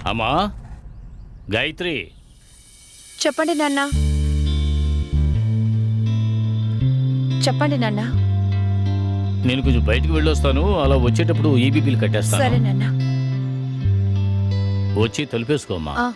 అమ్మా గాయత్రి, చెప్పండి నాన్న. చెప్పండి నాన్న. నేను కొంచెం బయటికి వెళ్ళొస్తాను. అలా వచ్చేటప్పుడు ఈబీ బిల్ కట్టేస్తాను. సరే నాన్న. వచ్చి తలుపేసుకోమ్మా. ఆ,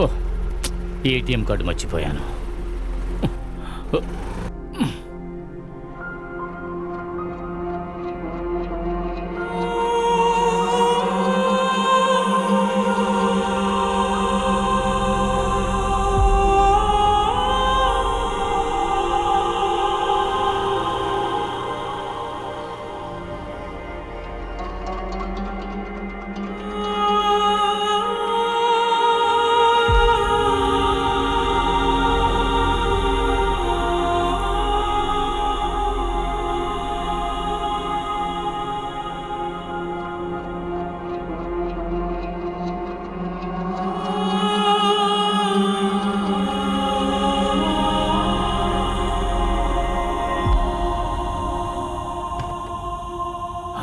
ఓహ్, ఏటీఎం కార్డు మర్చిపోయాను.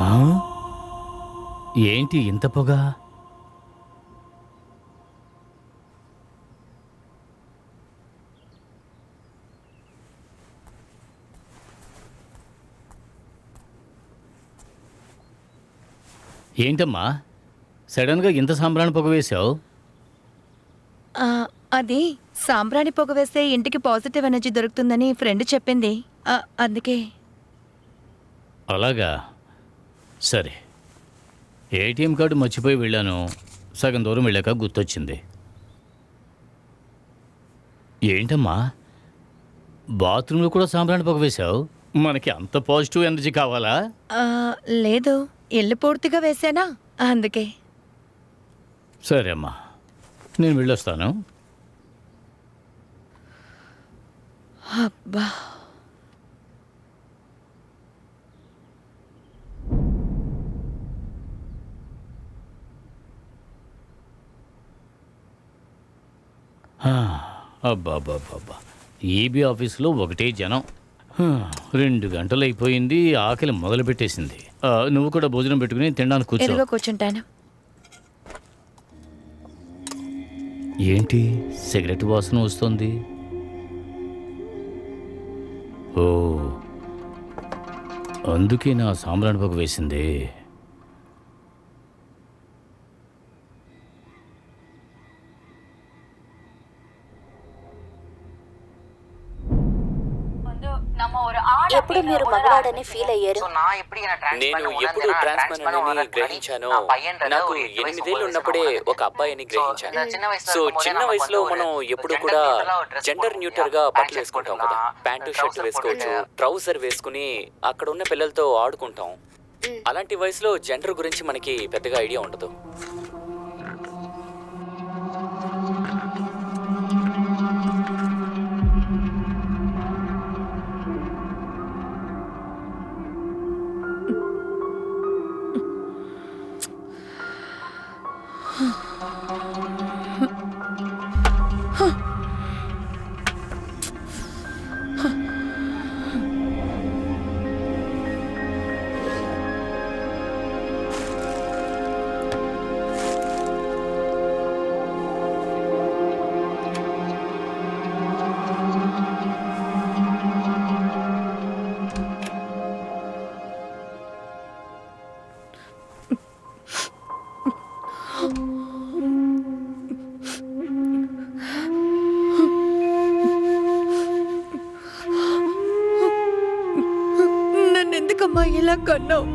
ఆ? ఏంటి ఇంత పొగ? ఏంటమ్మా సడన్గా ఇంత సాంబ్రాణి పొగ వేశావు? ఆ, అది సాంబ్రాణి పొగ వేస్తే ఇంటికి పాజిటివ్ ఎనర్జీ దొరుకుతుందని ఫ్రెండ్ చెప్పింది. అందుకే. అలాగా, సరే. ఏటీఎం కార్డు మర్చిపోయి వెళ్ళాను. సగం దూరం వెళ్ళాక గుర్తొచ్చింది. ఏంటమ్మా బాత్రూంలో కూడా సాంబ్రాణి పొగ వేశావు? మనకి అంత పాజిటివ్ ఎనర్జీ కావాలా? లేదు, ఇల్లు పూర్తిగా వేసానా, అందుకే. సరే అమ్మా, నేను వెళ్ళొస్తాను. అబ్బా, అబ్బా, ఈబీ ఆఫీసులో ఒకటే జనం. 2 గంటలు అయిపోయింది, ఆకలి మొదలు పెట్టేసింది. నువ్వు కూడా భోజనం పెట్టుకుని తినడానికి కూర్చో. ఎదురుగా కూర్చుంటాను. ఏంటి సిగరెట్ వాసన వస్తుంది? ఓ, అందుకే నా సాంబ్రాణి పొగ వేసింది. ఎప్పుడు మీరు మగవాడని ఫీల్ అయ్యారు? నేను ఎప్పుడు ట్రాన్స్మన్ అని గ్రహించానో నాకు 8 ఏళ్ళు ఉన్నప్పుడే ఒక అబ్బాయిని గ్రహించాను. సో చిన్న వయసులో మనం ఎప్పుడు కూడా జెండర్ న్యూట్రల్ గా బట్టలు వేసుకుంటాం కదా. ప్యాంటు షర్ట్ వేసుకోవచ్చు, ట్రౌజర్ వేసుకుని అక్కడ ఉన్న పిల్లలతో ఆడుకుంటాం. అలాంటి వయసులో జెండర్ గురించి మనకి పెద్దగా ఐడియా ఉండదు. నన్నెందుకమ్మా ఇలా కన్నావు?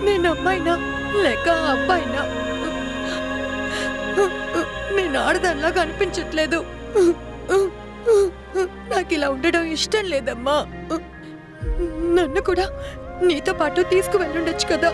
నేను అమ్మాయినా లేక అబ్బాయినా? నేను ఆడదానిలా కనిపించట్లేదు. నాకు ఇలా ఉండడం ఇష్టం లేదమ్మా. నన్ను కూడా నీతో పాటు తీసుకువెళ్ళుండొచ్చు కదా.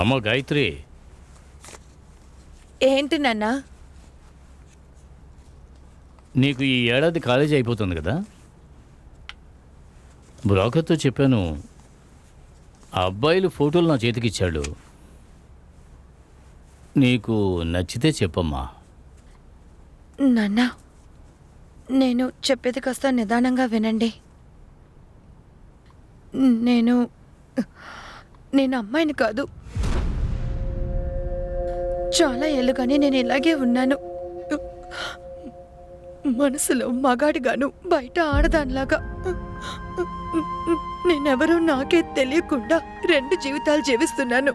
అమ్మ గాయత్రి, ఏంటి నాన్న? నీకు ఈ ఏడాది కాలేజీ అయిపోతుంది కదా. బ్రోకర్తో చెప్పాను, ఆ అబ్బాయిలు ఫోటోలు నా చేతికి ఇచ్చాడు. నీకు నచ్చితే చెప్పమ్మా. నాన్న, నేను చెప్పేది కాస్త నిదానంగా వినండి. నేను అమ్మాయిని కాదు. చాలా ఏళ్ళుగానే నేను ఇలాగే ఉన్నాను. మనసులో మగాడిగాను, బయట ఆడదానిలాగా. నేనెవరో నాకే తెలియకుండా 2 జీవితాలు జీవిస్తున్నాను.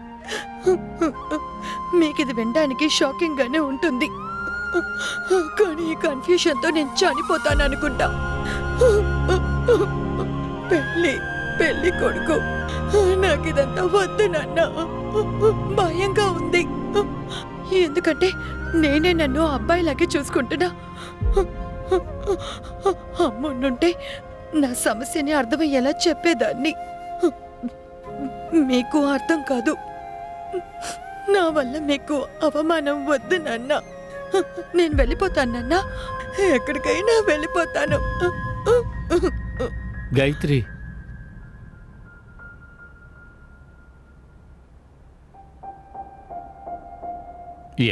మీకు ఇది వినడానికి షాకింగ్ గానే ఉంటుంది, కానీ ఈ కన్ఫ్యూషన్తో నేను చనిపోతాను అనుకుంటా. పెళ్లి కొడుకు, నాకు ఇదంతా వద్దు నాన్న. భయంగా ఉంది, ఎందుకంటే నేనే నన్ను అబ్బాయిలాగే చూసుకుంటున్నా. అమ్ముంటే నా సమస్యని అర్థమయ్యేలా చెప్పేదాన్ని. మీకు అర్థం కాదు. నా వల్ల మీకు అవమానం వద్దు నాన్న. నేను వెళ్ళిపోతాను నాన్న, ఎక్కడికైనా వెళ్ళిపోతాను. గాయత్రి,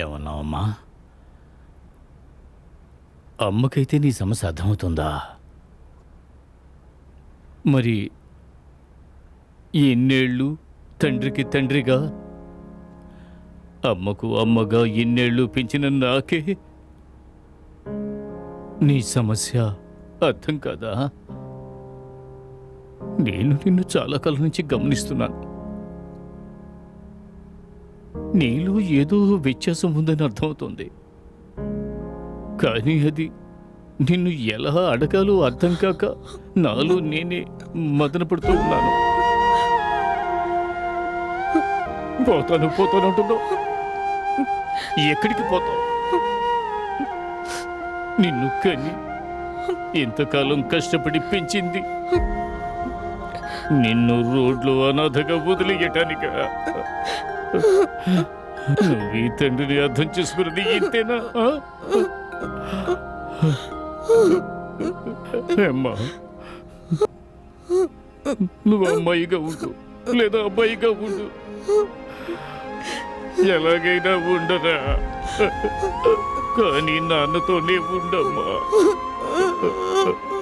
ఏమన్నావమ్మా? అమ్మకైతే నీ సమస్య అర్థమవుతుందా? మరి ఎన్నేళ్ళు తండ్రికి తండ్రిగా, అమ్మకు అమ్మగా ఎన్నేళ్ళు పెంచిన నాకే నీ సమస్య అర్థం కాదా? నేను నిన్ను చాలా కాలం నుంచి గమనిస్తున్నాను. నీలో ఏదో వ్యత్యాసం ఉందని అర్థమవుతోంది, కానీ అది నిన్ను ఎలా అడగాలో అర్థం కాక నాలో నేనే మదన పడుతూ ఉన్నాను. పోతాను అంటున్నావు, ఎక్కడికి పోతావు? నిన్ను కని ఇంతకాలం కష్టపడి పెంచింది నిన్ను రోడ్లో అనాథగా వదిలేయటానికా? నువ్వు ఈ తండ్రిని అర్థం చేసుకున్నది ఇంతేనా? అమ్మా, నువ్వు అమ్మాయిగా ఉండు లేదా అబ్బాయిగా ఉండు, ఎలాగైనా ఉండరా, కానీ నాన్నతోనే ఉండమ్మా.